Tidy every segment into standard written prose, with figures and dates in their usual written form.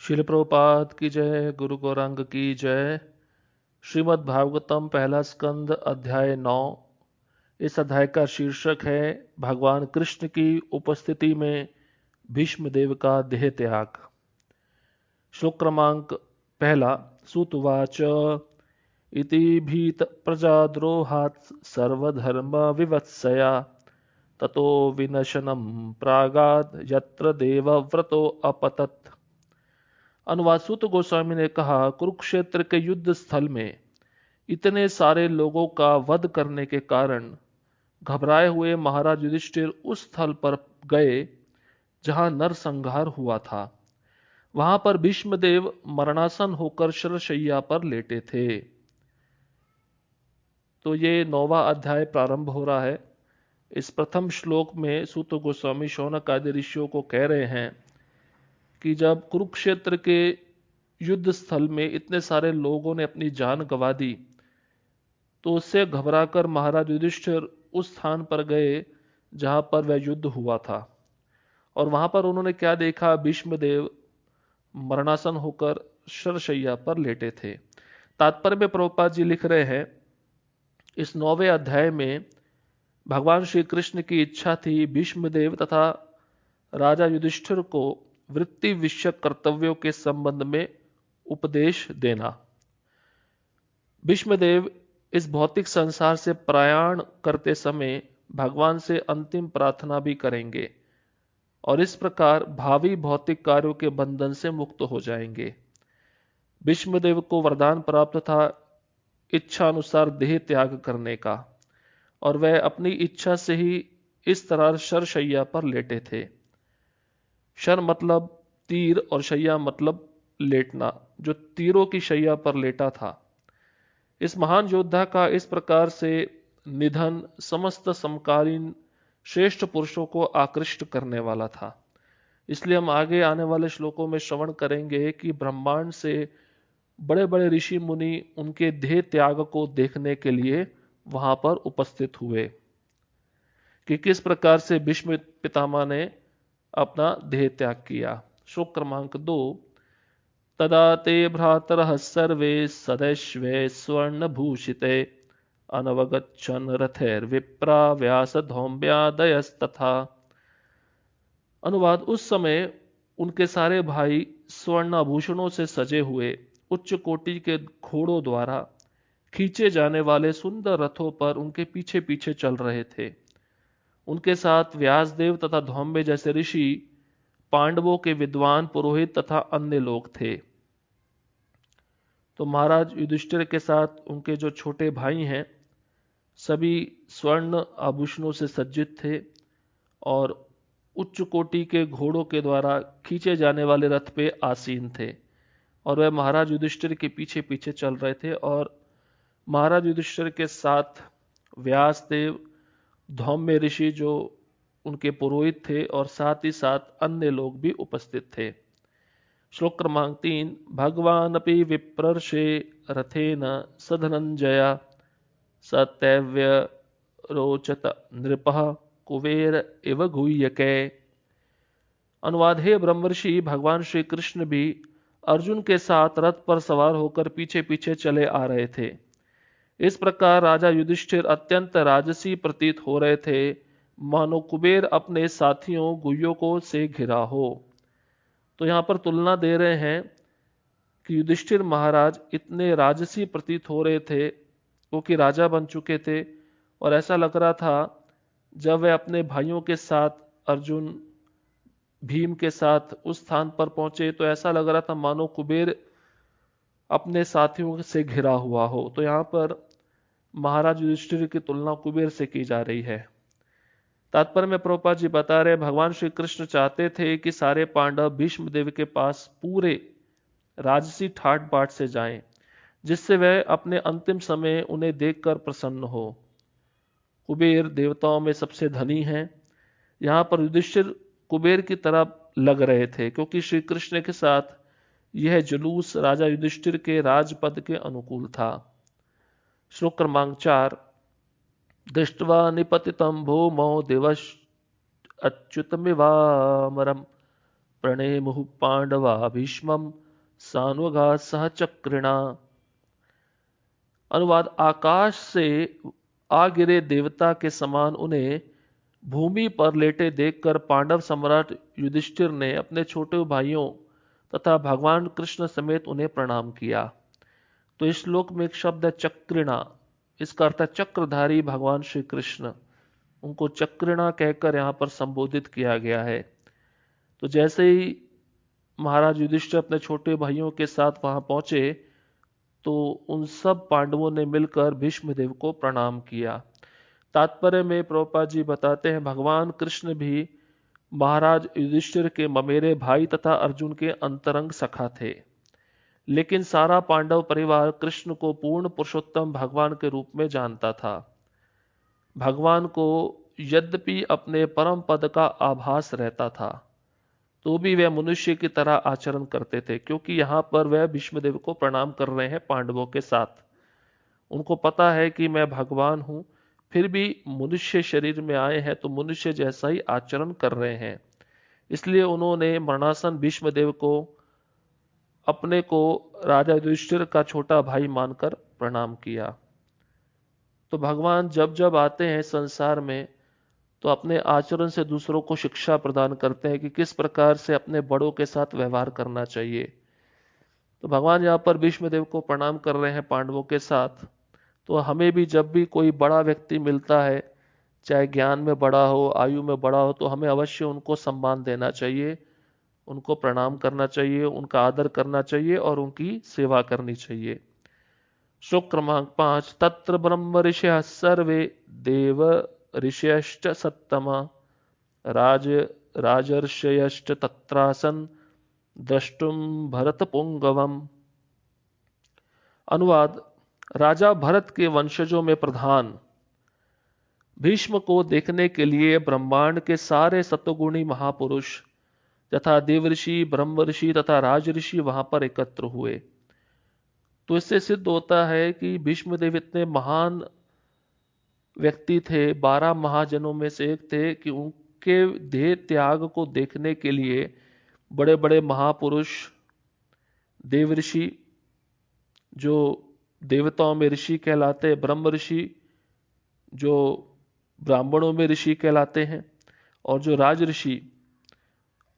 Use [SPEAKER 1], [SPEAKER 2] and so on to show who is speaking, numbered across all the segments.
[SPEAKER 1] शिल प्रभुपाद की जय। गुरु गौरांग की जय। श्रीमद् भागवतम पहला स्कंद अध्याय 9। इस अध्याय का शीर्षक है भगवान कृष्ण की उपस्थिति में भीष्म देव का देह त्याग। श्लोक क्रमांक पहला। सुतवाच इति भीत प्रजाद्रोहात् सर्वधर्म विवत्सया ततो विनशनं प्रागाद यत्र देवव्रतो अपतत्। अनुवाद सूत गोस्वामी ने कहा, कुरुक्षेत्र के युद्ध स्थल में इतने सारे लोगों का वध करने के कारण घबराए हुए महाराज युधिष्ठिर उस स्थल पर गए जहां नरसंहार हुआ था। वहां पर भीष्मदेव मरणासन होकर शरशैया पर लेटे थे। तो ये 9वां अध्याय प्रारंभ हो रहा है। इस प्रथम श्लोक में सूत गोस्वामी शौनक आदि ऋषियों को कह रहे हैं कि जब कुरुक्षेत्र के युद्ध स्थल में इतने सारे लोगों ने अपनी जान गंवा दी, तो उससे घबराकर महाराज युधिष्ठिर उस स्थान पर गए जहां पर वह युद्ध हुआ था। और वहां पर उन्होंने क्या देखा? भीष्मदेव मरणासन होकर शरशैया पर लेटे थे। तात्पर्य में प्रभुपाद जी लिख रहे हैं, इस 9वें अध्याय में भगवान श्री कृष्ण की इच्छा थी भीष्मदेव तथा राजा युधिष्ठिर को वृत्ति विषयक कर्तव्यों के संबंध में उपदेश देना। भीष्मदेव इस भौतिक संसार से प्रयाण करते समय भगवान से अंतिम प्रार्थना भी करेंगे और इस प्रकार भावी भौतिक कार्यों के बंधन से मुक्त हो जाएंगे। भीष्मदेव को वरदान प्राप्त था इच्छा अनुसार देह त्याग करने का, और वह अपनी इच्छा से ही इस तरह शरशैया पर लेटे थे। शर मतलब तीर और शैया मतलब लेटना, जो तीरों की शैया पर लेटा था। इस महान योद्धा का इस प्रकार से निधन समस्त समकालीन श्रेष्ठ पुरुषों को आकृष्ट करने वाला था। इसलिए हम आगे आने वाले श्लोकों में श्रवण करेंगे कि ब्रह्मांड से बड़े बड़े ऋषि मुनि उनके देह त्याग को देखने के लिए वहां पर उपस्थित हुए कि किस प्रकार से भीष्म पितामह ने अपना देह त्याग किया। श्लोक क्रमांक 2। तदा ते भ्रातरः सर्वे सदैश्वे स्वर्णभूषिते अनवगच्छन् रथैर्विप्रा व्यासधौम्यादयस्तथा। अनुवाद, उस समय उनके सारे भाई स्वर्णाभूषणों से सजे हुए उच्च कोटि के घोड़ों द्वारा खींचे जाने वाले सुंदर रथों पर उनके पीछे पीछे चल रहे थे। उनके साथ व्यासदेव तथा धौम्य जैसे ऋषि, पांडवों के विद्वान पुरोहित तथा अन्य लोग थे। तो महाराज युधिष्ठिर के साथ उनके जो छोटे भाई हैं सभी स्वर्ण आभूषणों से सज्जित थे और उच्च कोटि के घोड़ों के द्वारा खींचे जाने वाले रथ पे आसीन थे, और वह महाराज युधिष्ठिर के पीछे पीछे चल रहे थे। और महाराज युधिष्ठिर के साथ व्यासदेव, धौम्य ऋषि जो उनके पुरोहित थे, और साथ ही साथ अन्य लोग भी उपस्थित थे। श्लोक क्रमांक 3। भगवान अपि विप्रर्षे रथेन सधनंजया सतैव्य रोचत नृपः कुबेर इव गुह्यके। अनुवाद, हे ब्रह्मर्षि, भगवान श्री कृष्ण भी अर्जुन के साथ रथ पर सवार होकर पीछे पीछे चले आ रहे थे। इस प्रकार राजा युधिष्ठिर अत्यंत राजसी प्रतीत हो रहे थे, मानो कुबेर अपने साथियों गुह्यों को से घिरा हो। तो यहां पर तुलना दे रहे हैं कि युधिष्ठिर महाराज इतने राजसी प्रतीत हो रहे थे क्योंकि राजा बन चुके थे, और ऐसा लग रहा था जब वे अपने भाइयों के साथ, अर्जुन भीम के साथ उस स्थान पर पहुंचे तो ऐसा लग रहा था मानो कुबेर अपने साथियों से घिरा हुआ हो। तो यहां पर महाराज युधिष्ठिर की तुलना कुबेर से की जा रही है। तात्पर्य में प्रभुपाद जी बता रहे, भगवान श्री कृष्ण चाहते थे कि सारे पांडव भीष्म देव के पास पूरे राजसी ठाट बाट से जाएं, जिससे वह अपने अंतिम समय उन्हें देखकर प्रसन्न हो। कुबेर देवताओं में सबसे धनी हैं। यहां पर युधिष्ठिर कुबेर की तरह लग रहे थे क्योंकि श्री कृष्ण के साथ यह जुलूस राजा युधिष्ठिर के राजपद के अनुकूल था। श्लोक क्रमांक 4। दृष्ट्वा निपतितं भूमौ दिवश् अच्युतमिवामरम् प्रणेमुः पांडवा भीष्मं सानुगा सह चक्रिणा। अनुवाद: आकाश से आ गिरे देवता के समान उन्हें भूमि पर लेटे देखकर पांडव सम्राट युधिष्ठिर ने अपने छोटे भाइयों तथा भगवान कृष्ण समेत उन्हें प्रणाम किया। तो इस श्लोक में एक शब्द है चक्रिणा। इसका अर्थ है चक्रधारी भगवान श्री कृष्ण। उनको चक्रिणा कहकर यहाँ पर संबोधित किया गया है। तो जैसे ही महाराज युधिष्ठिर अपने छोटे भाइयों के साथ वहां पहुंचे तो उन सब पांडवों ने मिलकर भीष्मदेव को प्रणाम किया। तात्पर्य में प्रभुपाद जी बताते हैं, भगवान कृष्ण भी महाराज युधिष्ठिर के ममेरे भाई तथा अर्जुन के अंतरंग सखा थे, लेकिन सारा पांडव परिवार कृष्ण को पूर्ण पुरुषोत्तम भगवान के रूप में जानता था। भगवान को यद्यपि अपने परम पद का आभास रहता था तो भी वह मनुष्य की तरह आचरण करते थे, क्योंकि यहां पर वह भीष्मदेव को प्रणाम कर रहे हैं पांडवों के साथ। उनको पता है कि मैं भगवान हूं, फिर भी मनुष्य शरीर में आए हैं तो मनुष्य जैसा ही आचरण कर रहे हैं। इसलिए उन्होंने मरणासन भीष्मदेव को अपने को राजा युधिष्ठिर का छोटा भाई मानकर प्रणाम किया। तो भगवान जब जब आते हैं संसार में तो अपने आचरण से दूसरों को शिक्षा प्रदान करते हैं कि किस प्रकार से अपने बड़ों के साथ व्यवहार करना चाहिए। तो भगवान यहाँ पर भीष्मदेव को प्रणाम कर रहे हैं पांडवों के साथ। तो हमें भी जब भी कोई बड़ा व्यक्ति मिलता है, चाहे ज्ञान में बड़ा हो, आयु में बड़ा हो, तो हमें अवश्य उनको सम्मान देना चाहिए, उनको प्रणाम करना चाहिए, उनका आदर करना चाहिए और उनकी सेवा करनी चाहिए। श्लोक क्रमांक 5। तत्र ब्रह्म ऋषयः सर्वे देव ऋषयश्च सत्तमा राजर्षयश्च तत्रासन द्रष्टुम भरत पुंगवम। अनुवाद: राजा भरत के वंशजों में प्रधान भीष्म को देखने के लिए ब्रह्मांड के सारे सत्वगुणी महापुरुष तथा देवऋषि, ब्रह्म ऋषि तथा राजऋषि वहां पर एकत्र हुए। तो इससे सिद्ध होता है कि भीष्मदेव इतने महान व्यक्ति थे, 12 महाजनों में से एक थे, कि उनके देह त्याग को देखने के लिए बड़े बड़े महापुरुष, देवऋषि जो देवताओं में ऋषि कहलाते, ब्रह्म ऋषि जो ब्राह्मणों में ऋषि कहलाते हैं, और जो राजऋषि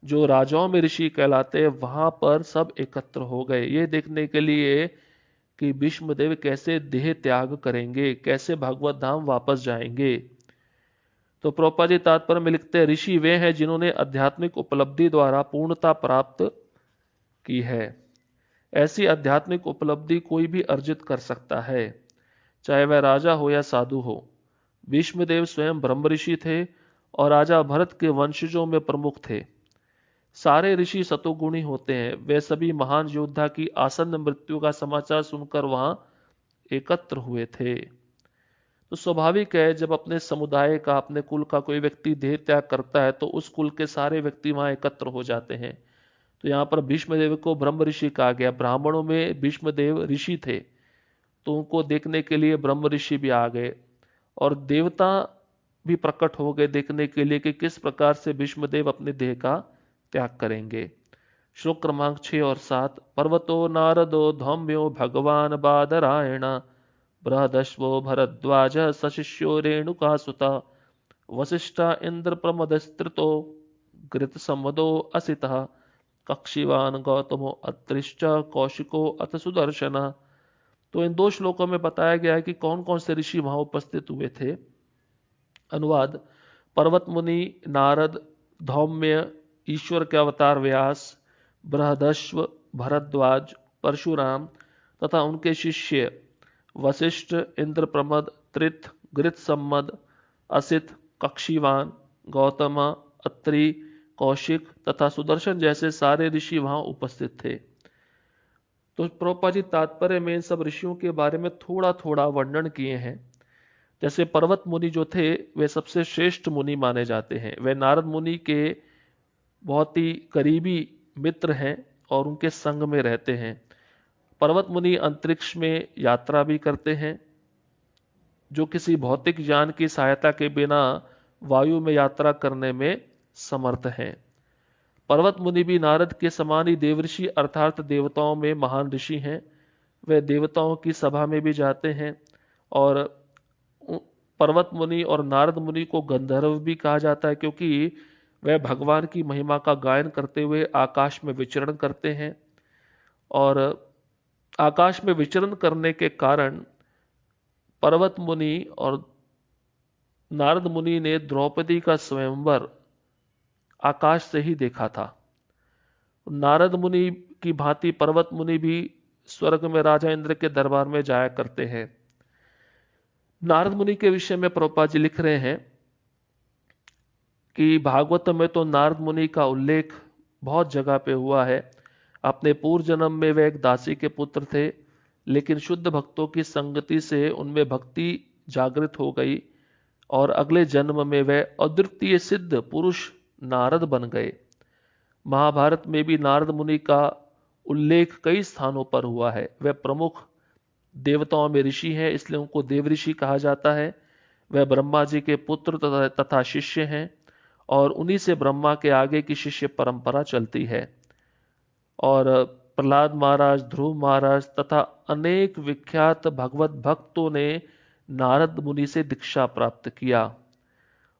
[SPEAKER 1] जो राजाओं में ऋषि कहलाते हैं, वहां पर सब एकत्र हो गए ये देखने के लिए कि भीष्मदेव कैसे देह त्याग करेंगे, कैसे भगवत धाम वापस जाएंगे। तो प्रभुपाद जी तात्पर्य में लिखते हैं, ऋषि वे हैं जिन्होंने आध्यात्मिक उपलब्धि द्वारा पूर्णता प्राप्त की है। ऐसी आध्यात्मिक उपलब्धि कोई भी अर्जित कर सकता है, चाहे वह राजा हो या साधु हो। भीष्मदेव स्वयं ब्रह्म ऋषि थे और राजा भरत के वंशजों में प्रमुख थे। सारे ऋषि सतोगुणी होते हैं। वे सभी महान योद्धा की आसन्न मृत्यु का समाचार सुनकर वहां एकत्र हुए थे। तो स्वाभाविक है, जब अपने समुदाय का, अपने कुल का कोई व्यक्ति देह त्याग करता है तो उस कुल के सारे व्यक्ति वहां एकत्र हो जाते हैं। तो यहाँ पर भीष्मदेव को ब्रह्म ऋषि कहा गया। ब्राह्मणों में भीष्मदेव ऋषि थे, तो उनको देखने के लिए ब्रह्म ऋषि भी आ गए और देवता भी प्रकट हो गए देखने के लिए कि किस प्रकार से भीष्मदेव अपने देह का त्याग करेंगे। श्लोक क्रमांक 6 और 7। पर्वतो नारदो धौम्यो भगवान बादरायण बृहदश्वो भरद्वाज सशिष्यो रेणुकासुता वसिष्ठा इंद्र प्रमदस्त्रितो घृत संवदो असितः कक्षिवान गौतमो अत्रिश्च कौशिको अथ सुदर्शन। तो इन 2 श्लोकों में बताया गया है कि कौन कौन से ऋषि वहां उपस्थित हुए थे। अनुवाद: पर्वत मुनि नारद, धौम्य ईश्वर के अवतार व्यास, बृहदश्व भरद्वाज, परशुराम तथा उनके शिष्य वशिष्ठ, इंद्रप्रमद, त्रिथ, घृतसम्मद, असित, कक्षीवान, गौतम, अत्रि, कौशिक तथा सुदर्शन जैसे सारे ऋषि वहां उपस्थित थे। तो प्रभुपाद जी तात्पर्य में इन सब ऋषियों के बारे में थोड़ा थोड़ा वर्णन किए हैं। जैसे पर्वत मुनि जो थे वे सबसे श्रेष्ठ मुनि माने जाते हैं। वे नारद मुनि के बहुत ही करीबी मित्र हैं और उनके संग में रहते हैं। पर्वत मुनि अंतरिक्ष में यात्रा भी करते हैं, जो किसी भौतिक यान की सहायता के बिना वायु में यात्रा करने में समर्थ हैं। पर्वत मुनि भी नारद के समान ही देवऋषि अर्थात देवताओं में महान ऋषि हैं। वे देवताओं की सभा में भी जाते हैं। और पर्वत मुनि और नारद मुनि को गंधर्व भी कहा जाता है, क्योंकि वह भगवान की महिमा का गायन करते हुए आकाश में विचरण करते हैं। और आकाश में विचरण करने के कारण पर्वत मुनि और नारद मुनि ने द्रौपदी का स्वयंवर आकाश से ही देखा था। नारद मुनि की भांति पर्वत मुनि भी स्वर्ग में राजा इंद्र के दरबार में जाया करते हैं। नारद मुनि के विषय में प्रभुपाद जी लिख रहे हैं कि भागवत में तो नारद मुनि का उल्लेख बहुत जगह पे हुआ है। अपने पूर्व जन्म में वे एक दासी के पुत्र थे, लेकिन शुद्ध भक्तों की संगति से उनमें भक्ति जागृत हो गई और अगले जन्म में वे अद्वितीय सिद्ध पुरुष नारद बन गए। महाभारत में भी नारद मुनि का उल्लेख कई स्थानों पर हुआ है। वे प्रमुख देवताओं में ऋषि हैं, इसलिए उनको देवऋषि कहा जाता है। वे ब्रह्मा जी के पुत्र तथा शिष्य हैं और उन्हीं से ब्रह्मा के आगे की शिष्य परंपरा चलती है। और प्रहलाद महाराज, ध्रुव महाराज तथा अनेक विख्यात भगवत भक्तों ने नारद मुनि से दीक्षा प्राप्त किया।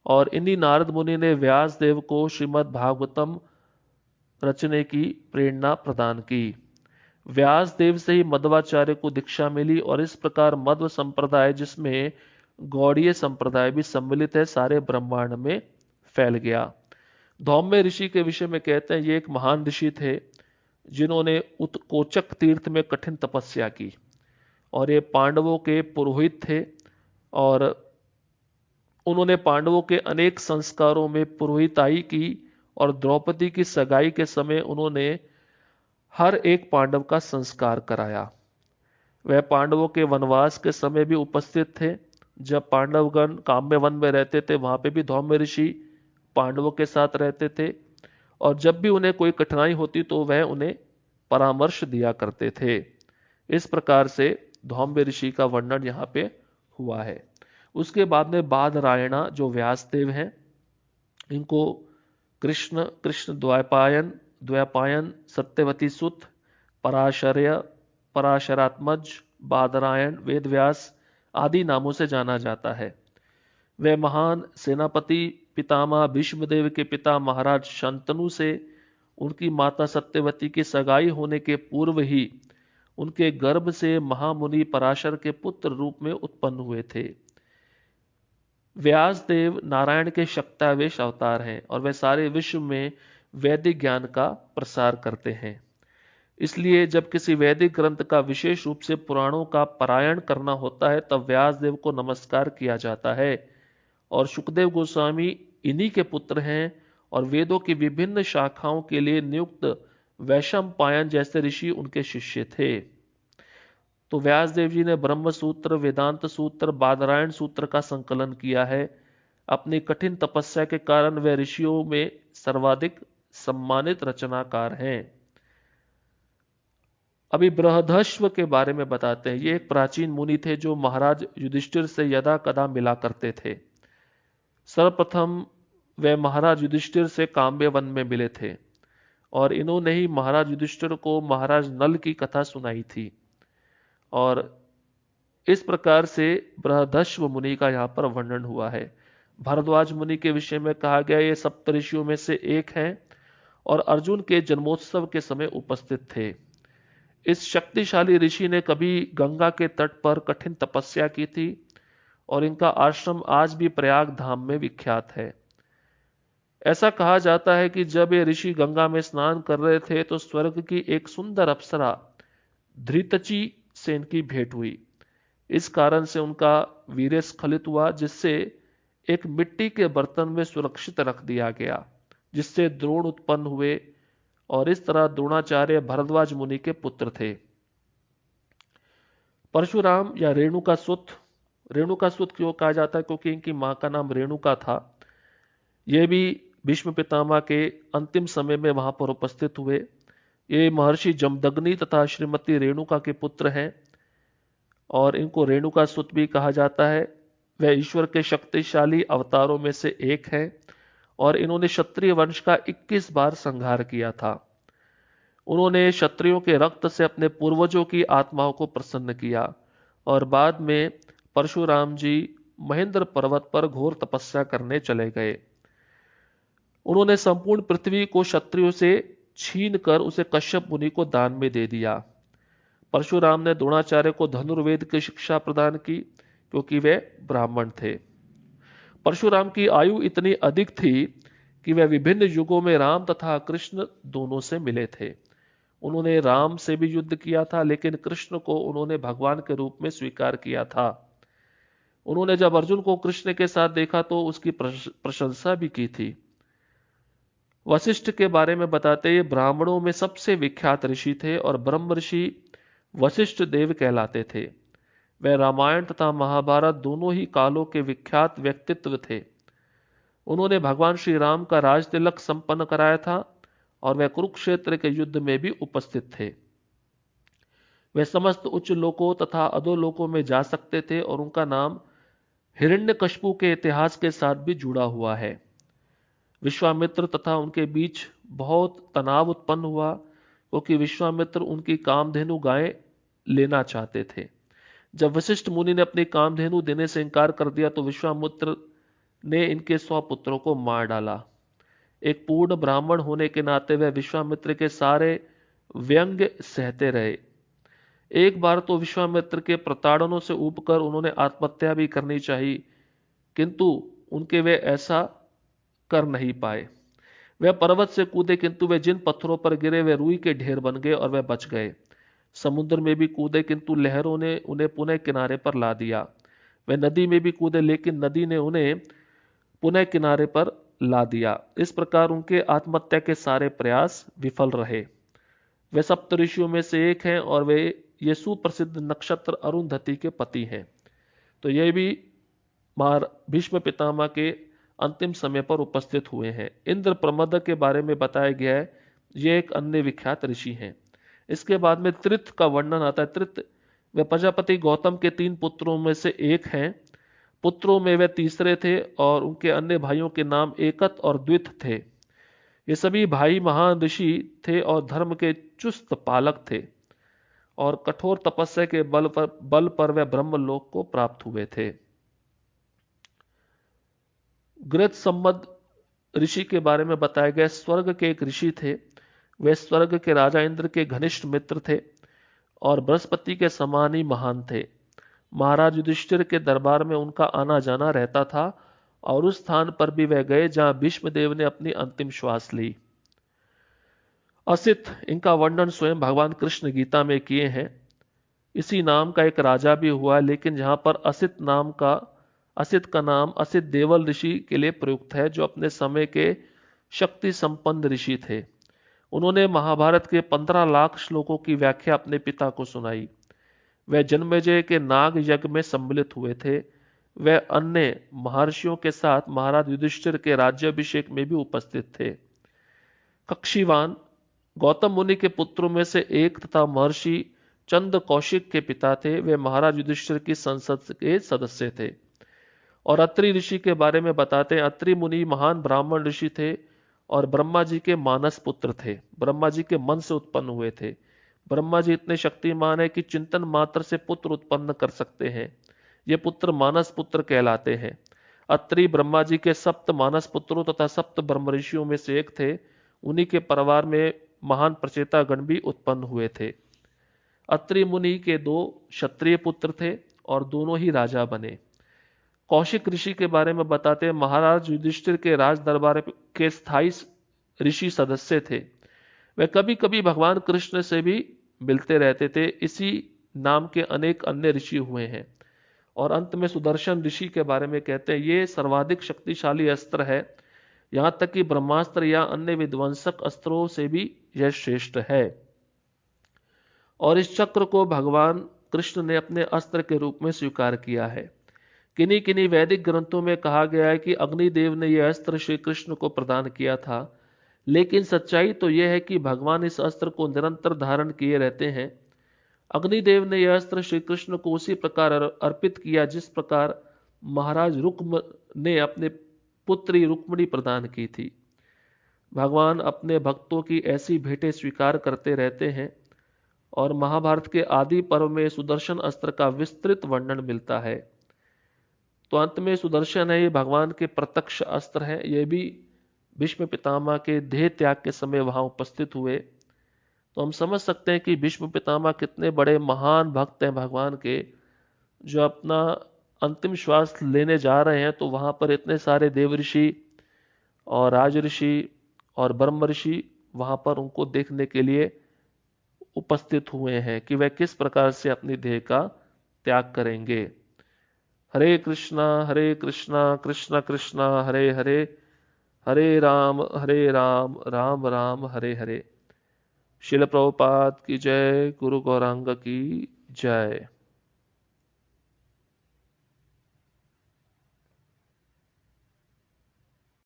[SPEAKER 1] और इन्हीं नारद मुनि ने व्यास देव को श्रीमद् भागवतम रचने की प्रेरणा प्रदान की। व्यास देव से ही मध्वाचार्य को दीक्षा मिली और इस प्रकार मध्व संप्रदाय, जिसमें गौड़ीय संप्रदाय भी सम्मिलित है, सारे ब्रह्मांड में फैल गया। धौम्य ऋषि के विषय में कहते हैं ये एक महान ऋषि थे जिन्होंने उत्कोचक तीर्थ में कठिन तपस्या की। और ये पांडवों के पुरोहित थे और उन्होंने पांडवों के अनेक संस्कारों में पुरोहिताई की और द्रौपदी की सगाई के समय उन्होंने हर एक पांडव का संस्कार कराया। वह पांडवों के वनवास के समय भी उपस्थित थे। जब पांडवगण काम्य वन में रहते थे, वहां पे भी धौम्य ऋषि पांडवों के साथ रहते थे और जब भी उन्हें कोई कठिनाई होती तो वह उन्हें परामर्श दिया करते थे। इस प्रकार से धौम्य ऋषि का वर्णन यहाँ पे हुआ है। उसके बाद में बादरायणा जो व्यासदेव हैं, इनको कृष्ण द्वैपायन सत्यवती सुत, पराशर्य, पराशरात्मज, बादरायण, वेदव्यास आदि नामों से जाना जाता है। वे महान सेनापति पितामह भीष्मदेव के पिता महाराज शंतनु से उनकी माता सत्यवती की सगाई होने के पूर्व ही उनके गर्भ से महामुनि पराशर के पुत्र रूप में उत्पन्न हुए थे। व्यासदेव नारायण के शक्तावेश अवतार हैं और वे सारे विश्व में वैदिक ज्ञान का प्रसार करते हैं। इसलिए जब किसी वैदिक ग्रंथ का विशेष रूप से पुराणों का पारायण करना होता है तब व्यासदेव को नमस्कार किया जाता है। और शुकदेव गोस्वामी इन्हीं के पुत्र हैं और वेदों की विभिन्न शाखाओं के लिए नियुक्त वैशंपायन जैसे ऋषि उनके शिष्य थे। तो व्यासदेव जी ने ब्रह्म सूत्र, वेदांत सूत्र, बादरायण सूत्र का संकलन किया है। अपनी कठिन तपस्या के कारण वे ऋषियों में सर्वाधिक सम्मानित रचनाकार हैं। अभी बृहदश्व के बारे में बताते हैं। ये एक प्राचीन मुनि थे जो महाराज युधिष्ठिर से यदा कदा मिला करते थे। सर्वप्रथम वे महाराज युधिष्ठिर से काम्य वन में मिले थे और इन्होंने ही महाराज युधिष्ठिर को महाराज नल की कथा सुनाई थी। और इस प्रकार से बृहदश्व मुनि का यहाँ पर वर्णन हुआ है। भरद्वाज मुनि के विषय में कहा गया ये सप्तऋषियों में से एक हैं और अर्जुन के जन्मोत्सव के समय उपस्थित थे। इस शक्तिशाली ऋषि ने कभी गंगा के तट पर कठिन तपस्या की थी और इनका आश्रम आज भी प्रयाग धाम में विख्यात है। ऐसा कहा जाता है कि जब ये ऋषि गंगा में स्नान कर रहे थे तो स्वर्ग की एक सुंदर अप्सरा धृतची से इनकी भेंट हुई। इस कारण से उनका वीर्य स्खलित हुआ, जिससे एक मिट्टी के बर्तन में सुरक्षित रख दिया गया, जिससे द्रोण उत्पन्न हुए और इस तरह द्रोणाचार्य भरद्वाज मुनि के पुत्र थे। परशुराम या रेणुकासुत क्यों कहा जाता है? क्योंकि इनकी मां का नाम रेणुका था। ये भी भीष्म पितामह के अंतिम समय में वहां पर उपस्थित हुए। ये महर्षि जमदग्नि तथा श्रीमती रेणुका के पुत्र हैं और इनको रेणुकासुत भी कहा जाता है। वह ईश्वर के शक्तिशाली अवतारों में से एक है और इन्होंने क्षत्रिय वंश का 21 बार संहार किया था। उन्होंने क्षत्रियों के रक्त से अपने पूर्वजों की आत्माओं को प्रसन्न किया और बाद में परशुराम जी महेंद्र पर्वत पर घोर तपस्या करने चले गए। उन्होंने संपूर्ण पृथ्वी को क्षत्रियों से छीन कर उसे कश्यप मुनि को दान में दे दिया। परशुराम ने द्रोणाचार्य को धनुर्वेद की शिक्षा प्रदान की क्योंकि वे ब्राह्मण थे। परशुराम की आयु इतनी अधिक थी कि वे विभिन्न युगों में राम तथा कृष्ण दोनों से मिले थे। उन्होंने राम से भी युद्ध किया था, लेकिन कृष्ण को उन्होंने भगवान के रूप में स्वीकार किया था। उन्होंने जब अर्जुन को कृष्ण के साथ देखा तो उसकी प्रशंसा भी की थी। वशिष्ठ के बारे में बताते ये ब्राह्मणों में सबसे विख्यात ऋषि थे और ब्रह्म ऋषि वशिष्ठ देव कहलाते थे। वे रामायण तथा महाभारत दोनों ही कालों के विख्यात व्यक्तित्व थे। उन्होंने भगवान श्री राम का राज तिलक संपन्न कराया था और वे कुरुक्षेत्र के युद्ध में भी उपस्थित थे। वे समस्त उच्च लोकों तथा अधोलोकों में जा सकते थे और उनका नाम हिरण्यकशिपु के इतिहास के साथ भी जुड़ा हुआ है। विश्वामित्र तथा उनके बीच बहुत तनाव उत्पन्न हुआ क्योंकि विश्वामित्र उनकी कामधेनु गायें लेना चाहते थे। जब वशिष्ठ मुनि ने अपनी कामधेनु देने से इनकार कर दिया तो विश्वामित्र ने इनके 100 पुत्रों को मार डाला। एक पूर्ण ब्राह्मण होने के नाते वह विश्वामित्र के सारे व्यंग्य सहते रहे। एक बार तो विश्वामित्र के प्रताड़नों से ऊबकर उन्होंने आत्महत्या भी करनी चाहिए, किंतु उनके वे ऐसा कर नहीं पाए। वे पर्वत से कूदे, किंतु वे जिन पत्थरों पर गिरे वे रुई के ढेर बन गए और वे बच गए। समुद्र में भी कूदे, किंतु लहरों ने उन्हें पुनः किनारे पर ला दिया। वे नदी में भी कूदे, लेकिन नदी ने उन्हें पुनः किनारे पर ला दिया। इस प्रकार उनके आत्महत्या के सारे प्रयास विफल रहे। वे सप्त ऋषियों में से एक हैं और वे ये सुप्रसिद्ध नक्षत्र अरुंधति के पति हैं। तो ये भी भीष्म पितामह के अंतिम समय पर उपस्थित हुए हैं। इंद्र प्रमद के बारे में बताया गया है, ये एक अन्य विख्यात ऋषि हैं। इसके बाद में त्रित का वर्णन आता है। त्रित वे प्रजापति गौतम के 3 पुत्रों में से एक हैं। पुत्रों में वे तीसरे थे और उनके अन्य भाइयों के नाम एकत और द्वित थे। ये सभी भाई महान ऋषि थे और धर्म के चुस्त पालक थे और कठोर तपस्या के बल पर वे ब्रह्मलोक को प्राप्त हुए थे। गृत सम्मद ऋषि के बारे में बताया गया, स्वर्ग के एक ऋषि थे। वे स्वर्ग के राजा इंद्र के घनिष्ठ मित्र थे और बृहस्पति के समान ही महान थे। महाराज युधिष्ठिर के दरबार में उनका आना जाना रहता था और उस स्थान पर भी वह गए जहां भीष्मदेव ने अपनी अंतिम श्वास ली। असित, इनका वर्णन स्वयं भगवान कृष्ण गीता में किए हैं। इसी नाम का एक राजा भी हुआ, लेकिन जहां पर असित का नाम असित देवल ऋषि के लिए प्रयुक्त है, जो अपने समय के शक्ति संपन्न ऋषि थे। उन्होंने महाभारत के 15 लाख श्लोकों की व्याख्या अपने पिता को सुनाई। वह जन्मेजय के नाग यज्ञ में सम्मिलित हुए थे। वह अन्य महर्षियों के साथ महाराज युधिष्ठिर के राज्याभिषेक में भी उपस्थित थे। कक्षीवान गौतम मुनि के पुत्रों में से एक तथा महर्षि चंद कौशिक के पिता थे। वे महाराज युधिष्ठिर की संसद के सदस्य थे। और अत्रि ऋषि के बारे में बताते हैं, अत्रि मुनि महान ब्राह्मण ऋषि थे और ब्रह्मा जी के मानस पुत्र थे। ब्रह्मा जी के मन से उत्पन्न हुए थे। ब्रह्मा जी इतने शक्तिमान है कि चिंतन मात्र से पुत्र उत्पन्न कर सकते हैं। ये पुत्र मानस पुत्र कहलाते हैं। अत्रि ब्रह्मा जी के 7 मानस पुत्रों तथा 7 ब्रह्म ऋषियों में से एक थे। उन्हीं के परिवार में महान प्रचेता गण भी उत्पन्न हुए थे। अत्रि मुनि के 2 क्षत्रिय पुत्र थे और दोनों ही राजा बने। कौशिक ऋषि के बारे में बताते हैं, महाराज युधिष्ठिर के राज दरबार के स्थायी ऋषि सदस्य थे। वे कभी कभी भगवान कृष्ण से भी मिलते रहते थे। इसी नाम के अनेक अन्य ऋषि हुए हैं। और अंत में सुदर्शन ऋषि के बारे में कहते हैं, ये सर्वाधिक शक्तिशाली अस्त्र है। यहां तक कि ब्रह्मास्त्र या अन्य विध्वंसक अस्त्रों से भी यह श्रेष्ठ है। और इस चक्र को भगवान कृष्ण ने अपने अस्त्र के रूप में स्वीकार किया है। किन्हीं किन्हीं वैदिक ग्रंथों में कहा गया है कि अग्निदेव ने यह अस्त्र श्री कृष्ण को प्रदान किया था, लेकिन सच्चाई तो यह है कि भगवान इस अस्त्र को निरंतर धारण किए रहते हैं। अग्निदेव ने यह अस्त्र श्री कृष्ण को उसी प्रकार अर्पित किया जिस प्रकार महाराज रुक्म ने अपने पुत्री रुक्मिणी प्रदान की थी। भगवान अपने भक्तों की ऐसी भेंटें स्वीकार करते रहते हैं और महाभारत के आदि पर्व में सुदर्शन अस्त्र का विस्तृत वर्णन मिलता है। तो अंत में सुदर्शन है, ये भगवान के प्रत्यक्ष अस्त्र है। ये भी भीष्म पितामह के देह त्याग के समय वहां उपस्थित हुए। तो हम समझ सकते हैं कि भीष्म पितामह कितने बड़े महान भक्त हैं भगवान के, जो अपना अंतिम श्वास लेने जा रहे हैं तो वहां पर इतने सारे देवऋषि और राजऋषि और ब्रह्म ऋषि वहां पर उनको देखने के लिए उपस्थित हुए हैं कि वह किस प्रकार से अपनी देह का त्याग करेंगे। हरे कृष्णा कृष्ण कृष्ण हरे हरे, हरे राम राम राम हरे हरे। शिल प्रभुपाद की जय, गुरु गौरांग की जय।